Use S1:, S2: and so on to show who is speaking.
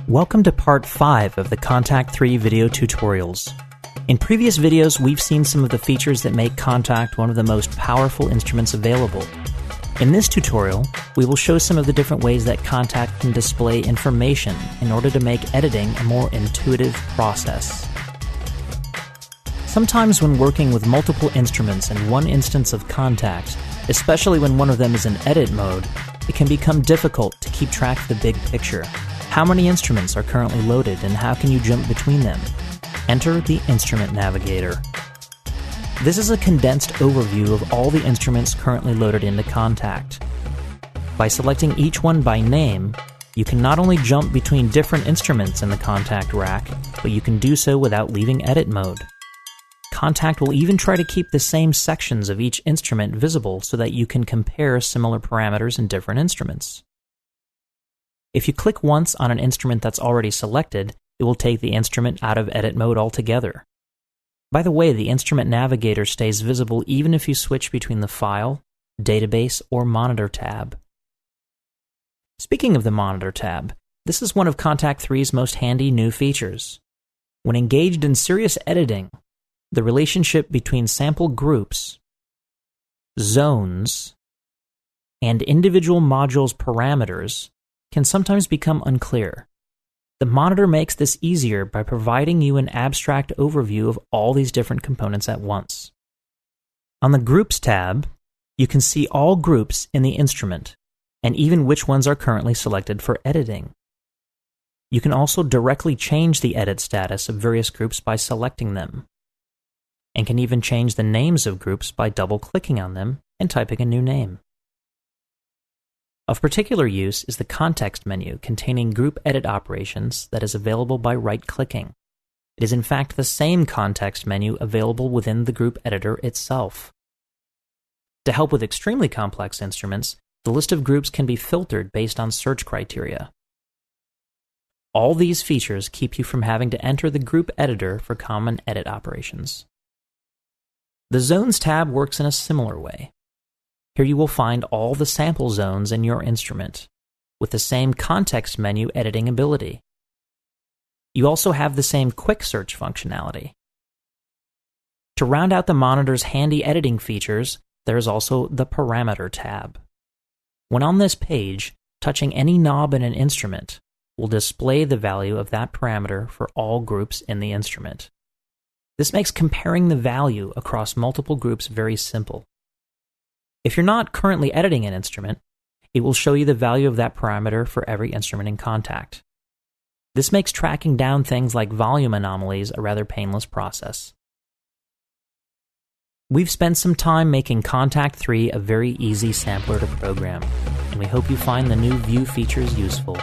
S1: Welcome to part 5 of the Kontakt 3 video tutorials. In previous videos, we've seen some of the features that make Kontakt one of the most powerful instruments available. In this tutorial, we will show some of the different ways that Kontakt can display information in order to make editing a more intuitive process. Sometimes when working with multiple instruments in one instance of Kontakt, especially when one of them is in edit mode, it can become difficult to keep track of the big picture. How many instruments are currently loaded and how can you jump between them? Enter the Instrument Navigator. This is a condensed overview of all the instruments currently loaded into Kontakt. By selecting each one by name, you can not only jump between different instruments in the Kontakt rack, but you can do so without leaving edit mode. Kontakt will even try to keep the same sections of each instrument visible so that you can compare similar parameters in different instruments. If you click once on an instrument that's already selected, it will take the instrument out of edit mode altogether. By the way, the Instrument Navigator stays visible even if you switch between the File, Database, or Monitor tab. Speaking of the Monitor tab, this is one of Kontakt 3's most handy new features. When engaged in serious editing, the relationship between sample groups, zones, and individual modules' parameters can sometimes become unclear. The monitor makes this easier by providing you an abstract overview of all these different components at once. On the Groups tab, you can see all groups in the instrument, and even which ones are currently selected for editing. You can also directly change the edit status of various groups by selecting them, and can even change the names of groups by double-clicking on them and typing a new name. Of particular use is the Context menu containing group edit operations that is available by right-clicking. It is in fact the same Context menu available within the group editor itself. To help with extremely complex instruments, the list of groups can be filtered based on search criteria. All these features keep you from having to enter the group editor for common edit operations. The Zones tab works in a similar way. Here you will find all the sample zones in your instrument, with the same Context menu editing ability. You also have the same quick search functionality. To round out the monitor's handy editing features, there is also the Parameter tab. When on this page, touching any knob in an instrument will display the value of that parameter for all groups in the instrument. This makes comparing the value across multiple groups very simple. If you're not currently editing an instrument, it will show you the value of that parameter for every instrument in Kontakt. This makes tracking down things like volume anomalies a rather painless process. We've spent some time making Kontakt 3 a very easy sampler to program, and we hope you find the new view features useful.